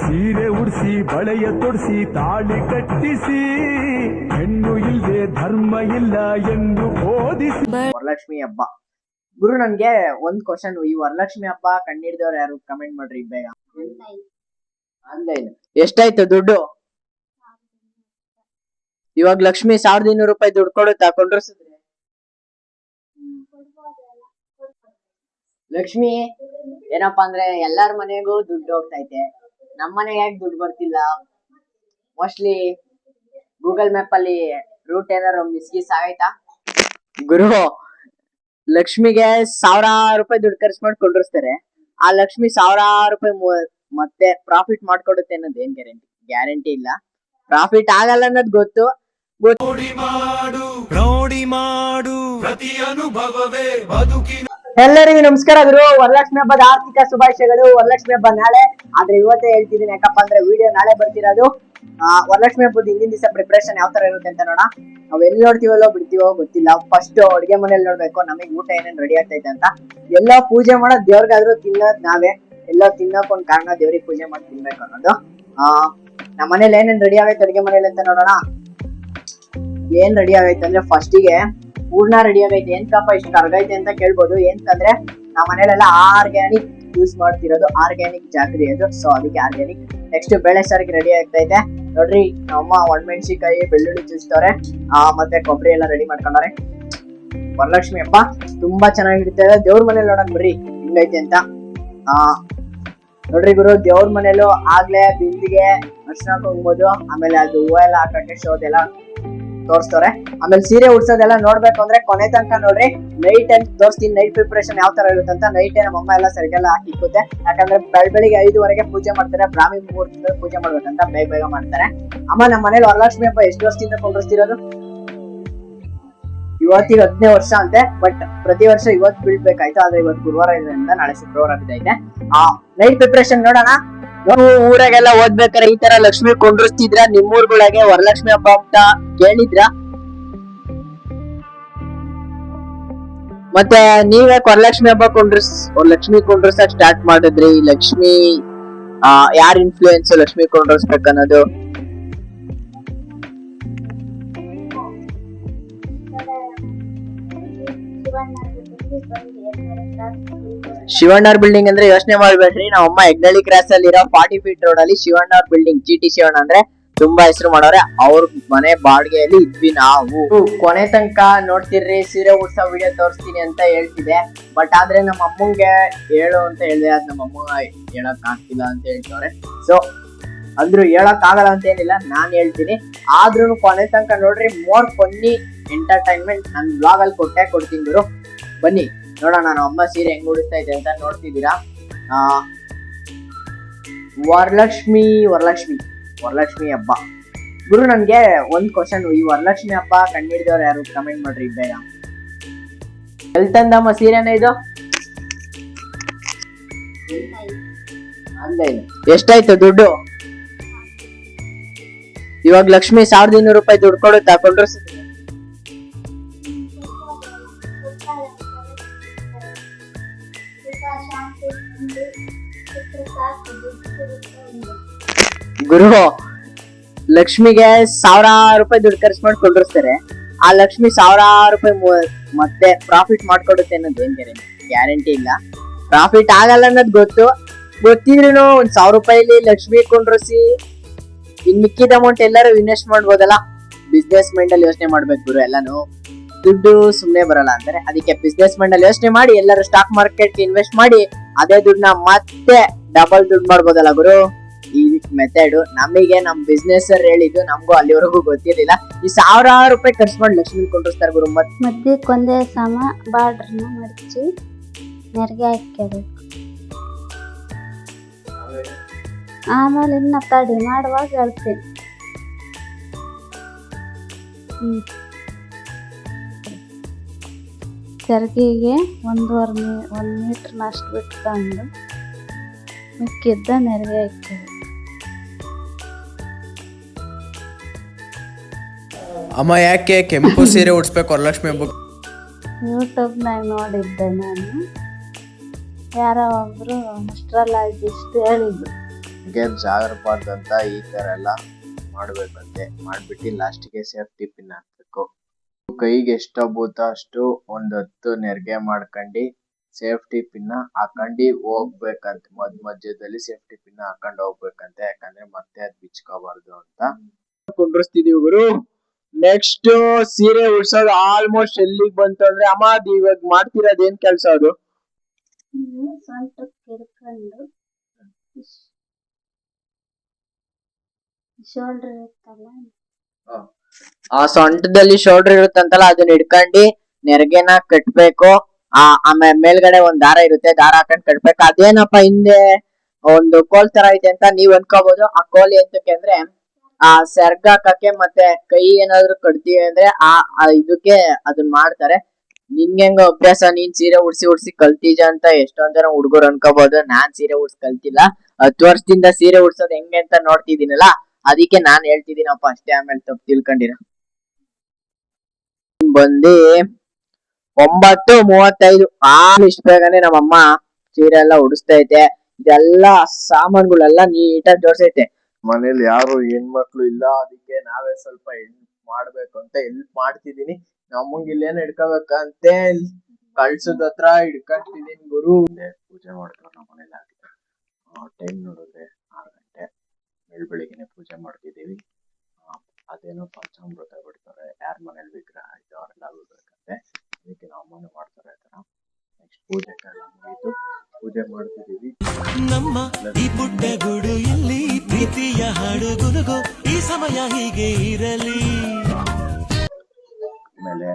ಸೀರೆ ಉಡಿಸಿ ಬಳೆಯ ತೊಡಿಸಿ ತಾಳಿ ಕಟ್ಟಿಸಿ ಹೆಣ್ಣು ಇಲ್ಲದೆ ಧರ್ಮ ಇಲ್ಲ ಎಂದು ಬೋಧಿಸಿ. ವರಲಕ್ಷ್ಮಿ ಹಬ್ಬ ಗುರು, ನನ್ಗೆ ಒಂದ್ ಕ್ವಶನ್. ಈ ವರಲಕ್ಷ್ಮಿ ಹಬ್ಬ ಕಂಡಿಡಿದವ್ರು ಯಾರು? ಕಮೆಂಟ್ ಮಾಡ್ರಿ ಬೇಗ. ಆನ್ಲೈನ್ ಎಷ್ಟಾಯ್ತು ದುಡ್ಡು? ಇವಾಗ ಲಕ್ಷ್ಮಿ 1200 ರೂಪಾಯಿ ದುಡ್ಡು ಕೊಡುತ್ತಾ ಕೊಂಡ್ರಸಿದ್ರೆ? ಲಕ್ಷ್ಮಿ ಏನಪ್ಪಾ ಅಂದ್ರೆ ಎಲ್ಲಾರ ಮನೆಗೂ ದುಡ್ಡು ಹೋಗ್ತೈತೆ, ನಮ್ ಮನೆಗೆ ಯಾಕೆ ದುಡ್ಡು ಬರ್ತಿಲ್ಲ? ಮೋಸ್ಟ್ಲಿ ಗೂಗಲ್ ಮ್ಯಾಪ್ ಅಲ್ಲಿ ರೂಟ್ ಏನಾರು ಮಿಸ್ಗೀಸ್ ಆಗೈತಾ? ಗುರು, ಲಕ್ಷ್ಮಿಗೆ 1000 ರೂಪಾಯಿ ದುಡ್ಡು ಖರ್ಚು ಮಾಡಿ ಕೊಂಡಿರ್ತಾರೆ. ಆ ಲಕ್ಷ್ಮಿ 1000 ರೂಪಾಯಿ ಮತ್ತೆ ಪ್ರಾಫಿಟ್ ಮಾಡ್ಕೊಡುತ್ತೆ ಅನ್ನೋದು ಏನ್ ಗ್ಯಾರಂಟಿ ಇಲ್ಲ. ಪ್ರಾಫಿಟ್ ಆಗಲ್ಲ ಅನ್ನೋದು ಗೊತ್ತು. ಪ್ರತಿ ಅನುಭವವೇ ಬದುಕಿನ. ಎಲ್ಲರಿಗೂ ನಮಸ್ಕಾರ ಗುರು. ವರಲಕ್ಷ್ಮಿ ಹಬ್ಬದ ಆರ್ಥಿಕ ಶುಭಾಶಯಗಳು. ವರಲಕ್ಷ್ಮಿ ಹಬ್ಬ ನಾಳೆ, ಆದ್ರೆ ಇವತ್ತೇ ಹೇಳ್ತಿದ್ದೀನಿ. ಯಾಕಪ್ಪ ಅಂದ್ರೆ ವಿಡಿಯೋ ನಾಳೆ ಬರ್ತಿರೋದು. ವರಲಕ್ಷ್ಮಿ ಹಬ್ಬದ ಹಿಂದಿನ ದಿವಸ ಪ್ರಿಪರೇಷನ್ ಯಾವ ತರ ಇರುತ್ತೆ ಅಂತ ನೋಡ. ನಾವ್ ಎಲ್ಲಿ ನೋಡ್ತೀವಲ್ಲೋ ಬಿಡ್ತೀವೋ ಗೊತ್ತಿಲ್ಲ. ಫಸ್ಟ್ ಅಡ್ಗೆ ಮನೇಲಿ ನೋಡ್ಬೇಕು ನಮಗ್ ಊಟ ಏನೇನ್ ರೆಡಿ ಆಗ್ತೈತೆ ಅಂತ. ಎಲ್ಲೋ ಪೂಜೆ ಮಾಡೋದ್ ದೇವ್ರಿಗಾದ್ರೂ ತಿನ್ನೋದ್ ನಾವೇ. ಎಲ್ಲೋ ತಿನ್ನೋಕ್ ಒಂದ್ ಕಾರಣ ದೇವ್ರಿಗೆ ಪೂಜೆ ಮಾಡಿ ತಿನ್ಬೇಕು ಅನ್ನೋದು. ನಮ್ಮ ಮನೇಲಿ ಏನೇನ್ ರೆಡಿ ಆಗೈತೆ ಅಡ್ಗೆ ಮನೇಲಿ ಅಂತ ನೋಡೋಣ. ಏನ್ ರೆಡಿ ಆಗೈತೆ ಅಂದ್ರೆ ಫಸ್ಟಿಗೆ ಹೂರ್ಣ ರೆಡಿ ಆಗೈತೆ. ಏನ್ಕಪ್ಪ ಇಷ್ಟು ಕರ್ಗೈತೆ ಅಂತ ಕೇಳ್ಬೋದು. ಏನಂತಂದ್ರೆ ನಮ್ಮ ಮನೇಲೆಲ್ಲ ಆರ್ಗ್ಯಾನಿಕ್ ಯೂಸ್ ಮಾಡ್ತಿರೋದು, ಆರ್ಗ್ಯಾನಿಕ್ ಜಾಗ್ರಿ ಅದು. ಸೊ ಅದಕ್ಕೆ ಆರ್ಗ್ಯಾನಿಕ್. ನೆಕ್ಸ್ಟ್ ಬೇಳೆ ಸಾರಿಗೆ ರೆಡಿ ಆಗ್ತೈತೆ ನೋಡ್ರಿ. ನಮ್ಮಮ್ಮ ಒಣಮೆಣಸಿಕಾಯಿ ಬೆಳ್ಳುಳ್ಳಿ ಚೂಸ್ತವ್ರೆ, ಮತ್ತೆ ಕೊಬ್ಬರಿ ಎಲ್ಲ ರೆಡಿ ಮಾಡ್ಕೊಂಡವ್ರೆ. ವರಲಕ್ಷ್ಮಿ ಹಬ್ಬ ತುಂಬಾ ಚೆನ್ನಾಗಿರ್ತದೆ. ದೇವ್ರ ಮನೇಲಿ ನೋಡಕ್ ಬರ್ರಿ ಹಿಂಗೈತೆ ಅಂತ. ನೋಡ್ರಿ ಗುರು, ದೇವ್ರ ಮನೇಲೂ ಆಗ್ಲೇ ಬಿಂದಿಗೆ ಅರ್ಶಿನ ಕುಂಕುಮದ್ದು, ಆಮೇಲೆ ಅದು ಹೂವು ಎಲ್ಲ ಹಾಕಕ್ಕೆ ಶೋದೆಲ್ಲ ತೋರಿಸ್ತವ್ರೆ. ಆಮೇಲೆ ಸೀರೆ ಉಡ್ಸೋದೆಲ್ಲ ನೋಡ್ಬೇಕು ಅಂದ್ರೆ ಕೊನೆ ತನಕ ನೋಡ್ರಿ. ನೈಟ್ ಅಂತ ತೋರಿಸ್ತೀನಿ, ನೈಟ್ ಪ್ರಿಪರೇಷನ್ ಯಾವ ತರ ಇರುತ್ತೆ ಅಂತ. ನೈಟೇ ನಮ್ಮಮ್ಮ ಎಲ್ಲ ಸರಿಗೆಲ್ಲ ಹಾಕಿ ಇಕ್ಕುತ್ತೆ. ಯಾಕಂದ್ರೆ ಬೆಳಿಗ್ಗೆ 5 ಪೂಜೆ ಮಾಡ್ತಾರೆ. ಬ್ರಾಹ್ಮಿ ಮುಹೂರ್ತದಲ್ಲಿ ಪೂಜೆ ಮಾಡ್ಬೇಕಂತ ಬೇಗ ಮಾಡ್ತಾರೆ. ಅಮ್ಮ ನಮ್ಮ ಮನೇಲಿ ವರಲಕ್ಷ್ಮಿ ಹಬ್ಬ ಎಷ್ಟು ವರ್ಷದಿಂದ ಕೊಂಡಿರ್ತಿರೋದು? ಇವತ್ತಿಗೆ 10ನೇ ವರ್ಷ ಅಂತೆ. ಬಟ್ ಪ್ರತಿ ವರ್ಷ ಇವತ್ತು ಬೀಳ್ಬೇಕಾಯ್ತು, ಆದ್ರೆ ಇವತ್ತು ಗುರುವಾರ ಇದರಿಂದ ನಾಳೆ ಶುಕ್ರವಾರ ಬಿದ್ದೈತೆ. ನೈಟ್ ಪ್ರಿಪರೇಷನ್ ನೋಡೋಣ. ಊರಾಗೆಲ್ಲ ಓದ್ಬೇಕಾರೆ ಈ ತರ ಲಕ್ಷ್ಮಿ ಕೊಂಡಿರ್ತಿದ್ರ? ನಿಮ್ಮೂರ್ಗಳಿಗೆ ವರಲಕ್ಷ್ಮಿ ಹಬ್ಬ ಅಂತ ಕೇಳಿದ್ರ? ಮತ್ತೆ ನೀವೇ ವರಲಕ್ಷ್ಮಿ ಹಬ್ಬ ಲಕ್ಷ್ಮಿ ಕೊಂಡಿರ್ಸಕ್ ಸ್ಟಾರ್ಟ್ ಮಾಡಿದ್ರಿ? ಲಕ್ಷ್ಮಿ ಯಾರ್ ಇನ್ಫ್ಲೂಯೆನ್ಸ್ ಲಕ್ಷ್ಮಿ ಕೊಂಡಿರ್ಸ್ಬೇಕನ್ನೋದು? ಶಿವಣ್ಣವ್ರ ಬಿಲ್ಡಿಂಗ್ ಅಂದ್ರೆ ಯೋಚನೆ ಮಾಡ್ಬೇಡ್ರಿ. ನಾವ್ ಅಮ್ಮ ಹೆಗ್ನಳ್ಳಿ ಕ್ರಾಸ್ ಅಲ್ಲಿ ಇರೋ 40 ಫೀಟ್ ರೋಡ್ ಅಲ್ಲಿ ಶಿವಣ್ಣವ್ರ ಬಿಲ್ಡಿಂಗ್, GT ಶಿವಣ್ಣ ಅಂದ್ರೆ ತುಂಬಾ ಹೆಸರು ಮಾಡೋರೆ. ಅವ್ರ ಮನೆ ಬಾಡಿಗೆಯಲ್ಲಿ ಇದ್ವಿ ನಾವು. ಕೊನೆ ತನಕ ನೋಡ್ತಿರ್ರಿ. ಸೀರೆ ಉಡ್ಸೋ ವಿಡಿಯೋ ತೋರಿಸ್ತೀನಿ ಅಂತ ಹೇಳ್ತಿದೆ. ಬಟ್ ಆದ್ರೆ ನಮ್ಮ ಅಮ್ಮಂಗೆ ಹೇಳು ಅಂತ ಹೇಳಿದೆ. ಅದ್ ನಮ್ಮ ಅಮ್ಮ ಹೇಳಕ್ ಆಗ್ತಿಲ್ಲ ಅಂತ ಹೇಳ್ತವ್ರೆ. ಸೊ ಅಂದ್ರು ಹೇಳಕ್ ಆಗಲ್ಲ ಅಂತ ಏನಿಲ್ಲ, ನಾನ್ ಹೇಳ್ತೀನಿ. ಆದ್ರೂ ಕೊನೆ ತನಕ ನೋಡ್ರಿ. ಮೋರ್ ಫನ್ನಿ ಎಂಟರ್ಟೈನ್ಮೆಂಟ್ ನನ್ ಬ್ಲಾಗ್ ಅಲ್ಲಿ ಕೊಡ್ತೀನಿ ಗುರು. ಬನ್ನಿ ನೋಡೋಣ ನಾನು ಅಮ್ಮ ಸೀರೆ ಹೆಂಗ್ ಉಡಿಸ್ತಾ ಇದೆ ಅಂತ ನೋಡ್ತಿದ್ದೀರಾ. ವರಲಕ್ಷ್ಮಿ ಹಬ್ಬ ಗುರು, ನನ್ಗೆ ಒಂದ್ ಕ್ವಶನ್. ಈ ವರಲಕ್ಷ್ಮಿ ಹಬ್ಬ ಕಂಡಿಡಿದವ್ರು ಯಾರು? ಕಮೆಂಟ್ ಮಾಡ್ರಿ ಬೇಗ. ಎಲ್ ತಂದಮ್ಮ ಸೀರೆನ ಇದು? ಆನ್ಲೈನ್ ಎಷ್ಟಾಯ್ತು ದುಡ್ಡು? ಇವಾಗ ಲಕ್ಷ್ಮಿ 1200 ರೂಪಾಯಿ ದುಡ್ಡು ಕೊಡುತ್ತಾ ಕೊಂಡಿರ್ಸಿದ್ರೆ? ಗುರು, ಲಕ್ಷ್ಮಿಗೆ 1000 ರೂಪಾಯಿ ದುಡ್ಡು ಖರ್ಚು ಮಾಡಿ ಕೊಂಡಿರ್ತಾರೆ. ಆ ಲಕ್ಷ್ಮಿ 1000 ರೂಪಾಯಿ ಮತ್ತೆ ಪ್ರಾಫಿಟ್ ಮಾಡ್ಕೊಡುತ್ತೆ ಅನ್ನೋದು ಏನ್ ಗ್ಯಾರಂಟಿ ಇಲ್ಲ. ಪ್ರಾಫಿಟ್ ಆಗಲ್ಲ ಅನ್ನೋದು ಗೊತ್ತಿದ್ರು ಒಂದ್ 1000 ರೂಪಾಯಿಲಿ ಲಕ್ಷ್ಮಿ ಕೊಂಡಿರಿಸಿ ಇನ್ ಮಿಕ್ಕಿದ ಅಮೌಂಟ್ ಎಲ್ಲರೂ ಇನ್ವೆಸ್ಟ್ ಮಾಡ್ಬೋದಲ್ಲ. ಬಿಸ್ನೆಸ್ ಮೈಂಡ್ ಅಲ್ಲಿ ಯೋಚನೆ ಮಾಡ್ಬೇಕು ಗುರು. ಎಲ್ಲಾನು ದುಡ್ಡು ಸುಮ್ನೆ ಬರಲ್ಲ ಅಂತಾರೆ. ಅದಕ್ಕೆ ಬಿಸ್ನೆಸ್ ಮೈಂಡ್ ಅಲ್ಲಿ ಯೋಚನೆ ಮಾಡಿ ಎಲ್ಲರೂ ಸ್ಟಾಕ್ ಮಾರ್ಕೆಟ್ ಇನ್ವೆಸ್ಟ್ ಮಾಡಿ ಅದೇ ದುಡ್ಡನ್ನ ಮತ್ತೆ ಡಬಲ್ ದುಡ್ಡು ಮಾಡ್ಬೋದಲ್ಲ ಗುರು. ಈ ಮೆಥಡ್ ನಮಗೆ ನಮ್ ಬಿಸ್ನೆಸ್ ಹೇಳಿದ್ದು, ನಮ್ಗೂ ಅಲ್ಲಿವರೆಗೂ ಗೊತ್ತಿರ್ಲಿಲ್ಲ. ಈ 1000 ರೂಪಾಯಿ ಖರ್ಚು ಮಾಡಿ ಲಕ್ಷ್ಮಿ ಕೊಂಡಿರ್ತಾರೆ ಗುರು. ಮತ್ತೆ ಕೊಂದೆ ಸಮ ಬಾರ್ಡ್ರನ್ನ ಮಡಚಿ ನೆರಿಗೆ ಹಾಕ್ಕೋಬೇಕು. ಆಮೇಲೆ ಇನ್ನ ತಡಿ ಮಾಡುವಾಗ ಹೇಳ್ತೀನಿ. ಸೆರಗಿಗೆ 1 ಮೀಟರ್ನಷ್ಟು ಬಿಟ್ಕೊಂಡು ಮಿಕ್ಕಿದ್ದ ನೆರಿಗೆ ಹಾಕ್ಕೋಬೇಕು. ಅಮ್ಮ ಯಾಕೆ ಕೆಂಪು ಸೀರೆ ಉಡ್ಸ್ಬೇಕು ವರಲಕ್ಷ್ಮಿ ಹಬ್ಬಕ್ಕೆ? ಯೂಟ್ಯೂಬ್ನಾಗ ನೋಡಿದ್ದೆ ನಾನು. ಯಾರೋ ಒಬ್ರು ಅಸ್ಟ್ರಾಲಜಿಸ್ಟ್ ಹೇಳಿದ್ರು ಜಾಗಬಾರ್ದಂತ ಈ ತರ ಎಲ್ಲ ಮಾಡ್ಬೇಕಂತೆ. ಮಾಡ್ಬಿಟ್ಟು ಲಾಸ್ಟಿಗೆ ಸೇಫ್ಟಿ ಪಿನ್ ಹಾಕ್ಬೇಕು. ಕೈಗೆ ಎಷ್ಟು ಬೂತ ಅಷ್ಟು ಒಂದ್ 10 ನೆರಿಗೆ ಮಾಡ್ಕೊಂಡಿ ಸೇಫ್ಟಿ ಪಿನ್ ಹಾಕೊಂಡಿ ಹೋಗ್ಬೇಕಂತೆ. ಮಧ್ಯದಲ್ಲಿ ಸೇಫ್ಟಿ ಪಿನ್ ಹಾಕೊಂಡ್ ಹೋಗ್ಬೇಕಂತೆ, ಯಾಕಂದ್ರೆ ಮತ್ತೆ ಅದ್ ಬಿಚ್ಕೋಬಾರ್ದು ಅಂತ ಕುಂಡ್ರಸ್ತಿದೀವಿ ಗುರು. ನೆಕ್ಸ್ಟ್ ಸೀರೆ ಉಡ್ಸೋದು ಆಲ್ಮೋಸ್ಟ್ ಎಲ್ಲಿಗ್ ಬಂತು ಅಂದ್ರೆ, ಅಮ್ಮ ಅದ್ ಇವಾಗ ಮಾಡ್ತಿರೋದ್ ಏನ್ ಕೆಲ್ಸ ಅದು? ಸೊಂಟಕ್ಕೆ ಹಿಡ್ಕೊಂಡು ಶೋಲ್ಡರ್ ಇರುತ್ತಲ್ಲ, ಆ ಸೊಂಟದಲ್ಲಿ ಶೋಲ್ಡರ್ ಇರುತ್ತಂತಲ್ಲ, ಅದನ್ನ ಹಿಡ್ಕೊಂಡಿ ನೆರಿಗೆನ ಕಟ್ಬೇಕು. ಆಮೇಲೆ ಮೇಲ್ಗಡೆ ಒಂದ್ ದಾರ ಇರುತ್ತೆ, ದಾರ ಹಾಕೊಂಡ್ ಕಟ್ಬೇಕು. ಅದೇನಪ್ಪ ಹಿಂದೆ ಒಂದು ಕೋಲ್ ತರ ಐತೆ ಅಂತ ನೀವ್ ಅನ್ಕೋಬಹುದು. ಆ ಕೋಲ್ ಎಂತಕ್ಕೆ ಅಂದ್ರೆ ಆ ಸೆರ್ಗ ಹಾಕಕ್ಕೆ, ಮತ್ತೆ ಕೈ ಏನಾದ್ರು ಕಟ್ತೀವಿ ಅಂದ್ರೆ ಇದಕ್ಕೆ ಅದನ್ನ ಮಾಡ್ತಾರೆ. ನಿನ್ಗೆ ಹೆಂಗ ಅಭ್ಯಾಸ, ನೀನ್ ಸೀರೆ ಉಡ್ಸಿ ಕಲ್ತಿಜ ಅಂತ ಎಷ್ಟೊಂದ್ ಜನ ಹುಡುಗರು ಅನ್ಕೋಬಹುದು. ನಾನ್ ಸೀರೆ ಉಡ್ಸ್ ಕಲ್ತಿಲ್ಲ, 10 ವರ್ಷದಿಂದ ಸೀರೆ ಉಡ್ಸೋದ್ ಹೆಂಗೆ ಅಂತ ನೋಡ್ತಿದ್ದೀನಲ್ಲ, ಅದಕ್ಕೆ ನಾನ್ ಹೇಳ್ತಿದ್ದೀನಪ್ಪ ಅಷ್ಟೇ. ಆಮೇಲೆ ತಪ್ಪು ತಿಳ್ಕೊಂಡಿರ. ಬಂದಿ 9:35. ಇಷ್ಟ ಬೇಗನೆ ನಮ್ಮಮ್ಮ ಸೀರೆ ಎಲ್ಲ ಉಡಿಸ್ತೈತೆ. ಇದೆಲ್ಲಾ ಸಾಮಾನುಗಳೆಲ್ಲ ನೀಟಾಗಿ ಜೋಡ್ಸೈತೆ. ಮನೇಲಿ ಯಾರು ಹೆಣ್ಮಕ್ಳು ಇಲ್ಲ, ಅದಕ್ಕೆ ನಾವೇ ಸ್ವಲ್ಪ ಹೆಲ್ಪ್ ಮಾಡ್ಬೇಕು ಅಂತ ಹೆಲ್ಪ್ ಮಾಡ್ತಿದೀನಿ. ನಮ್ಮಂಗ್ ಇಲ್ಲೇನು ಹಿಡ್ಕೋಬೇಕಂತೆ ಕಳ್ಸದ ಹತ್ರ ಹಿಡ್ಕೊಂತಿದೀನಿ ಗುರು. ಪೂಜೆ ಮಾಡ್ತಾರೆ ನಮ್ಮ ಮನೇಲಿ. ಟೈಮ್ ನೋಡಿದ್ರೆ 6 ಗಂಟೆ. ಬೆಳಿಗ್ಗೆನೆ ಪೂಜೆ ಮಾಡ್ತಿದೀವಿ. ಅದೇನೋ ಪಂಚಾಮೃತ ಬಿಡ್ತಾರೆ, ಯಾರ ಮನೇಲಿ ವಿಗ್ರಹ ಆಯ್ತು ಅವರೆಲ್ಲ ಬಿಡ್ಬೇಕಂತೆ. ಅದಕ್ಕೆ ನಮ್ಮ ಅಮ್ಮನೂ ಮಾಡ್ತಾರೆ ಆತರ. ನೆಕ್ಸ್ಟ್ ಪೂಜೆಗೆಲ್ಲ ಮುಗೀತು, ಪೂಜೆ ಮಾಡ್ತಿದೀವಿ. ನಮ್ಮ ಈ ಪುಟ್ಟ ಗುಡು ಇಲ್ಲಿ ಪ್ರೀತಿಯ ಹಾಡು ಗುನುಗು, ಈ ಸಮಯ ಹೀಗೆ ಇರಲಿ. ಆಮೇಲೆ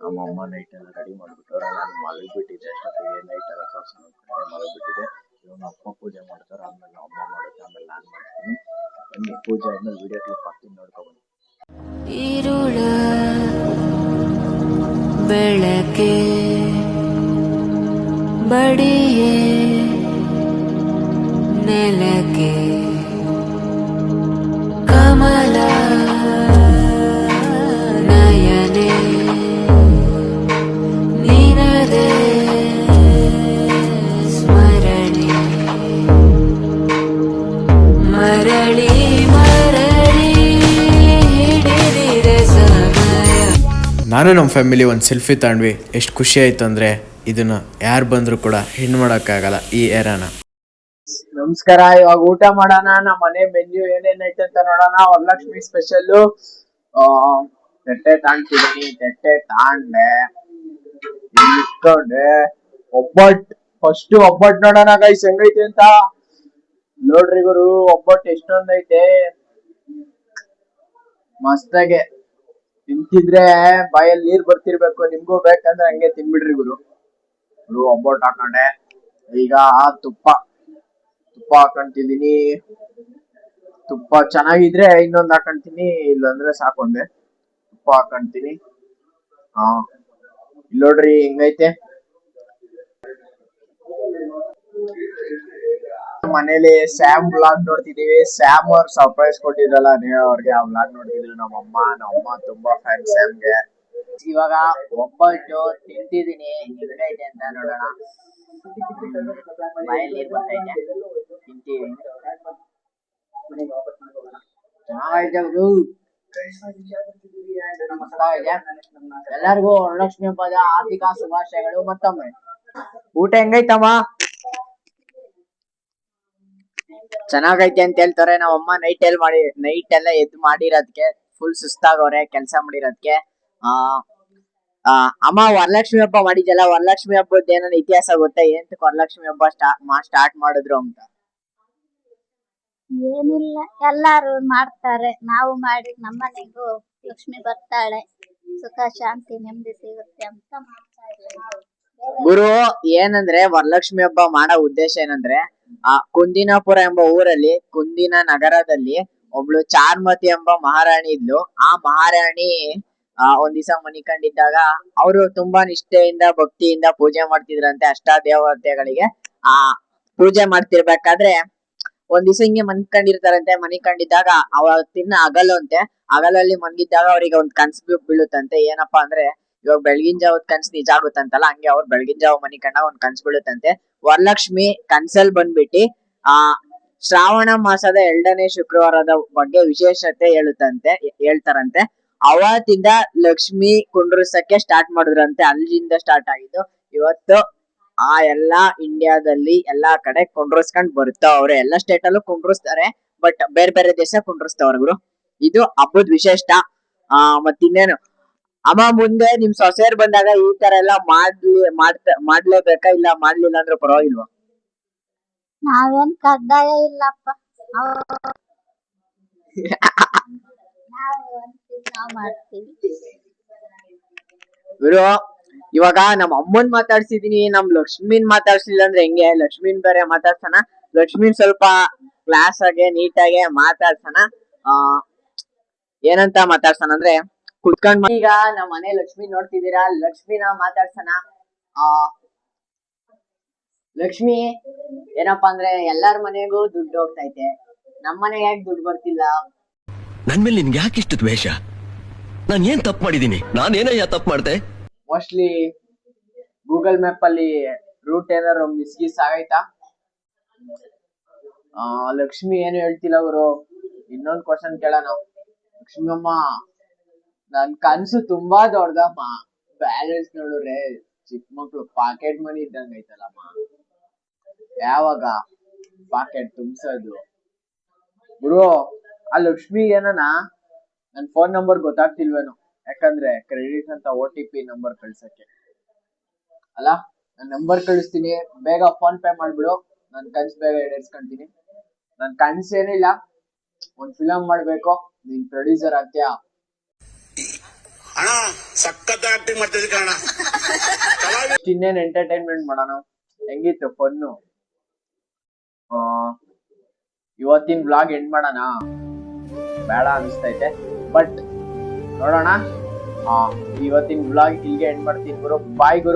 ನಮ್ಮಮ್ಮ ನೈಟ್ ಎಲ್ಲ ರೆಡಿ ಮಾಡ್ಬಿಟ್ಟವ್ರೆ. ನಾನು ಮಲಗ್ಬಿಟ್ಟಿದ್ದೆ ಅಷ್ಟೊತ್ತಿಗೆ, ನೈಟ್ ಎಲ್ಲ ತೋರ್ಸೋಣ ಮಲಗ್ಬಿಟ್ಟಿದ್ದೆ. ಇವಾಗ ಅಪ್ಪ ಪೂಜೆ ಮಾಡ್ತಾರೆ, ಆಮೇಲೆ ಅಮ್ಮ ಮಾಡುತ್ತೆ, ಆಮೇಲೆ ನಾನು ಮಾಡ್ತೀನಿ. ಬನ್ನಿ ಪೂಜೆ ಆದ್ಮೇಲೆ ವಿಡಿಯೋ ಕ್ಲಿಪ್ ಹಾಕ್ತೀನಿ, ನೋಡ್ಕೊಬನ್ನಿ. ഇരുള ಬೆಳಕೆ ಬಡಿಯೇ ನೆಲಕ್ಕೆ ಕಮಲ ನಯನೆ ನಿನದೆ ಸ್ಮರಣೆ ಮರಳಿ ನಾನು ನಮ್ಮ ಫ್ಯಾಮಿಲಿ ಒಂದು ಸೆಲ್ಫಿ ತಗೊಂಡ್ವಿ. ಎಷ್ಟು ಖುಷಿ ಆಯ್ತು ಅಂದರೆ ಇದನ್ನು ಯಾರು ಬಂದರೂ ಕೂಡ ಹೆಣ್ಣು ಮಾಡೋಕ್ಕಾಗಲ್ಲ ಈ ಏರಾನ. ನಮಸ್ಕಾರ. ಇವಾಗ ಊಟ ಮಾಡೋಣ. ನಮ್ಮ ಮನೆ ಮೆನ್ಯೂ ಏನೇನೈತೆ ಅಂತ ನೋಡೋಣ. ವರಲಕ್ಷ್ಮಿ ಸ್ಪೆಷಲ್ ತಟ್ಟೆ ತಾಣ್ತಿದೀನಿ. ತಟ್ಟೆ ತಾಂಡೆ ಇಟ್ಕೊಂಡೆ. ಒಬ್ಬಟ್ಟು, ಫಸ್ಟ್ ಒಬ್ಬಟ್ಟು ನೋಡೋಣ ಗೈಸ್ ಹೆಂಗೈತೆ ಅಂತ. ನೋಡ್ರಿ ಗುರು, ಒಬ್ಬಟ್ಟು ಎಷ್ಟೊಂದೈತೆ. ಮಸ್ತಾಗೆ ತಿಂತಿದ್ರೆ ಬಾಯಲ್ಲಿ ನೀರ್ ಬರ್ತಿರ್ಬೇಕು. ನಿಮ್ಗೂ ಬೇಕಂದ್ರೆ ಹಂಗೆ ತಿನ್ಬಿಡ್ರಿ ಗುರು. ಒಬ್ಬಟ್ಟು ಹಾಕೊಂಡೆ. ಈಗ ತುಪ್ಪ ಹಾಕೊಂತಿದೀನಿ. ತುಪ್ಪ ಚೆನ್ನಾಗಿದ್ರೆ ಇನ್ನೊಂದ್ ಹಾಕೊಂತೀನಿ, ಇಲ್ಲಾಂದ್ರೆ ಸಾಕೊಂಡೆ. ತುಪ್ಪ ಹಾಕೊಂತೀನಿ. ನೋಡ್ರಿ ಹೆಂಗೈತೆ. ಮನೇಲಿ ಸ್ಯಾಮ್ ಬ್ಲಾಗ್ ನೋಡ್ತಿದೀವಿ. ಸ್ಯಾಮ್ ಅವ್ರ ಸರ್ಪ್ರೈಸ್ ಕೊಟ್ಟಿದ್ರಲ್ಲ ಅವ್ರಿಗೆ, ಆ ಬ್ಲಾಗ್ ನೋಡ್ತಿದ್ರು ನಮ್ಮಮ್ಮ ತುಂಬಾ ಫ್ಯಾನ್ ಸ್ಯಾಮ್ಗೆ. ಇವಾಗ ಒಬ್ಬಟ್ಟು ತಿಂತಿದೀನಿ, ಹೆಂಗೈತೆ ಅಂತ ನೋಡೋಣ. ಬಾಯಲ್ಲಿ ನೀರ್ ಬರ್ತೈತೆ, ತಿಂತೀವಿ. ಚೆನ್ನಾಗೈತೆ ಗುರು, ಎಲ್ಲರಿಗೂ ವರಲಕ್ಷ್ಮಿ ಹಬ್ಬದ ಆರ್ಥಿಕ ಶುಭಾಶಯಗಳು ಮತ್ತೊಮ್ಮೆ. ಊಟ ಹೆಂಗೈತಮ್ಮ? ಚೆನ್ನಾಗೈತೆ ಅಂತ ಹೇಳ್ತಾರೆ. ನಾವಮ್ಮ ನೈಟ್ ಎಲ್ಲ ಎದ್ದು ಮಾಡಿರೋದಕ್ಕೆ ಫುಲ್ ಸುಸ್ತಾಗವ್ರೆ, ಕೆಲ್ಸ ಮಾಡಿರೋದಕ್ಕೆ. ಅಮ್ಮ ವರಲಕ್ಷ್ಮಿ ಹಬ್ಬ ಮಾಡಿದ್ಯಲ್ಲ, ವರಲಕ್ಷ್ಮಿ ಹಬ್ಬದ ಏನಾನ ಇತಿಹಾಸ ಗೊತ್ತಾ? ಏನ್ ವರಲಕ್ಷ್ಮಿ ಹಬ್ಬ ಸ್ಟಾರ್ಟ್ ಮಾಡಿದ್ರು ಅಂತ? ಏನಿಲ್ಲ, ಎಲ್ಲಾರು ಮಾಡ್ತಾರೆ, ನಾವು ಮಾಡಿ ನಮ್ಮನೆಗೂ ಲಕ್ಷ್ಮಿ ಬರ್ತಾಳೆ, ಸುಖ ಶಾಂತಿ ನೆಮ್ಮದಿ ಸಿಗುತ್ತೆ ಅಂತ ಮಾಡ್ತಾ ಇದ್ದೀವಿ ನಾವು. ಗುರು ಏನಂದ್ರೆ, ವರಲಕ್ಷ್ಮಿ ಹಬ್ಬ ಮಾಡೋ ಉದ್ದೇಶ ಏನಂದ್ರೆ, ಕುಂದಿನಾಪುರ ಎಂಬ ಊರಲ್ಲಿ, ಕುಂದಿನ ನಗರದಲ್ಲಿ ಒಬ್ಳು ಚಾರ್ಮತಿ ಎಂಬ ಮಹಾರಾಣಿ ಇದ್ಲು. ಆ ಮಹಾರಾಣಿ ಒಂದ್ ದಿವಸ ಮನಿಕೊಂಡಿದ್ದಾಗ ಅವರು ತುಂಬಾ ನಿಷ್ಠೆಯಿಂದ ಭಕ್ತಿಯಿಂದ ಪೂಜೆ ಮಾಡ್ತಿದ್ರಂತೆ ಅಷ್ಟಾದೇವತೆಗಳಿಗೆ. ಪೂಜೆ ಮಾಡ್ತಿರ್ಬೇಕಾದ್ರೆ ಒಂದ್ ದಿವಸ ಹಿಂಗೆ ಮನ್ಕೊಂಡಿರ್ತಾರಂತೆ. ಮನಿಕೊಂಡಿದ್ದಾಗ ಅವತ್ತಿನ ಹಗಲಲ್ಲಿ ಮನ್ಗಿದ್ದಾಗ ಅವ್ರಿಗೆ ಒಂದ್ ಕನ್ಸು ಬೀಳುತ್ತಂತೆ. ಏನಪ್ಪಾ ಅಂದ್ರೆ, ಇವಾಗ ಬೆಳಗಿನ ಜಾವದ ಕನ್ಸು ನಿಜ ಆಗುತ್ತಂತಲ್ಲ, ಹಂಗೆ ಅವ್ರು ಬೆಳಗಿನ ಜಾವ ಮನಿಕೊಂಡಾಗ ಒಂದ್ ಕನ್ಸು ಬೀಳುತ್ತಂತೆ. ವರಲಕ್ಷ್ಮಿ ಕನ್ಸಲ್ ಬಂದ್ಬಿಟ್ಟು ಶ್ರಾವಣ ಮಾಸದ 2ನೇ ಶುಕ್ರವಾರದ ಬಗ್ಗೆ ವಿಶೇಷತೆ ಹೇಳ್ತಾರಂತೆ. ಅವತ್ತಿಂದ ಲಕ್ಷ್ಮಿ ಕುಂಡ್ರಸಕ್ಕೆ ಸ್ಟಾರ್ಟ್ ಮಾಡಿದ್ರಂತೆ. ಅಲ್ಲಿಂದ ಸ್ಟಾರ್ಟ್ ಆಗಿದ್ದು. ಇವತ್ತು ಆ ಎಲ್ಲಾ ಇಂಡಿಯಾದಲ್ಲಿ ಎಲ್ಲಾ ಕಡೆ ಕುಂಡ್ರಸ್ಕೊಂಡ್ ಬರ್ತಾವ್ರೆ. ಎಲ್ಲಾ ಸ್ಟೇಟ್ ಅಲ್ಲೂ ಕುಂಡ್ರಸ್ತಾರೆ, ಬಟ್ ಬೇರೆ ಬೇರೆ ದೇಶ ಕುಂಡ್ರಸ್ತಾವ್ರೆ ಗುರು. ಇದು ಹಬ್ಬದ ವಿಶೇಷ. ಮತ್ತಿನ್ನೇನು ಅಮ್ಮ, ಮುಂದೆ ನಿಮ್ ಸೊಸೆಯರ್ ಬಂದಾಗ ಈ ತರ ಎಲ್ಲಾ ಮಾಡ್ಲೇಬೇಕಾ, ಇಲ್ಲ ಮಾಡ್ಲಿಲ್ಲ ಅಂದ್ರೆ ಪರವಾಗಿಲ್ವಾ? ನಾವೇನ್ ಕಡ್ಡಾಯ ಇಲ್ಲಪ್ಪ. ನಾವ್ ಮಾಡ್ತೀವಿ. ಗುರು, ಇವಾಗ ನಮ್ ಅಮ್ಮನ್ ಮಾತಾಡ್ಸಿದೀನಿ, ನಮ್ ಲಕ್ಷ್ಮಿನ್ ಮಾತಾಡ್ಸಿಲ್ಲ ಅಂದ್ರೆ ಹೆಂಗೆ? ಲಕ್ಷ್ಮಿನ್ ಬೇರೆ ಮಾತಾಡ್ಸಣ. ಲಕ್ಷ್ಮಿನ್ ಸ್ವಲ್ಪ ಕ್ಲಾಸ್ ಆಗಿ ನೀಟಾಗಿ ಮಾತಾಡ್ಸಣ. ಏನಂತ ಮಾತಾಡ್ಸಣ ಅಂದ್ರೆ, ಕುತ್ಕೊಂಡ್ ಈಗ ನಮ್ ಮನೆ ಲಕ್ಷ್ಮಿ ನೋಡ್ತಿದ್ದೀರಾ, ಲಕ್ಷ್ಮಿನ ಮಾತಾಡ್ಸಣ. ಲಕ್ಷ್ಮಿ, ಏನಪ್ಪಾ ಅಂದ್ರೆ ಎಲ್ಲಾರ ಮನೆಗೂ ದುಡ್ಡು ಹೋಗ್ತೈತೆ, ನಮ್ ಮನೆಗೆ ಯಾಕೆ ದುಡ್ಡು ಬರ್ತಿಲ್ಲ? ನನ್ ಮೇಲೆ ನಿನ್ಗೆ ಯಾಕೆ ಇಷ್ಟು ದ್ವೇಷ? ನಾನ್ ಏನ್ ತಪ್ಪು ಮಾಡಿದೀನಿ? ನಾನೇನಯ್ಯ ತಪ್ಪು ಮಾಡ್ದೆ? ಮೋಸ್ಟ್ಲಿ ಗೂಗಲ್ ಮ್ಯಾಪ್ ಅಲ್ಲಿ ರೂಟ್ ಏನಾದ್ರು ಮಿಸ್ಗೀಸ್ ಆಗೈತಾ? ಲಕ್ಷ್ಮಿ ಏನು ಹೇಳ್ತಿಲ್ಲ ಗುರು. ಇನ್ನೊಂದ್ ಕ್ವಶನ್ ಕೇಳೋಣ. ಲಕ್ಷ್ಮಿ ಅಮ್ಮ, ನನ್ ಕನ್ಸು ತುಂಬಾ ದೊಡ್ಡದಮ್ಮ. ಬ್ಯಾಲೆನ್ಸ್ ನೋಡಿದ್ರೆ ಚಿಕ್ಕ ಮಕ್ಳು ಪಾಕೆಟ್ ಮನಿ ಇದ್ದಂಗ ಐತಲ್ಲಮ್ಮ. ಯಾವಾಗ ಪಾಕೆಟ್ ತುಂಬಿಸೋದು? ಗುರು, ಆ ಲಕ್ಷ್ಮಿ ಏನನ ನನ್ ಫೋನ್ ನಂಬರ್ ಗೊತ್ತಾಗ್ತಿಲ್ವೇನೋ, ಯಾಕಂದ್ರೆ ಕ್ರೆಡಿಟ್ ಅಂತ OTP ನಂಬರ್ ಕಳ್ಸಕ್ಕೆ. ಅಲ್ಲ, ನಾನ್ ನಂಬರ್ ಕಳಿಸ್ತೀನಿ, ಬೇಗ ಫೋನ್ ಪೇ ಮಾಡ್ಬಿಡು. ನನ್ ಕನ್ಸ್ ಬೇಗ ಈಡೇರಿಸ್ಕೊಂತೀನಿ. ನನ್ ಕನ್ಸೇನಿಲ್ಲ, ಒಂದ್ ಫಿಲಂ ಮಾಡ್ಬೇಕು, ನೀನ್ ಪ್ರೊಡ್ಯೂಸರ್ ಆಗ್ತೀಯಾ? ಇನ್ನೇನ್ ಎಂಟರ್ಟೈನ್ಮೆಂಟ್ ಮಾಡೋಣ. ಹೆಂಗಿತ್ತು ಫನ್ನು? ಇವತ್ತಿನ ವ್ಲಾಗ್ ಎಂಡ್ ಮಾಡೋಣ? ಬೇಡ ಅನಿಸ್ತೈತೆ, ಬಟ್ ನೋಡೋಣ. ಇವತ್ತಿನ ವ್ಲಾಗ್ ಇಲ್ಲಿಗೆ ಎಂಡ್ ಮಾಡ್ತೀನಿ ಗುರು. ಬಾಯ್ ಗುರು.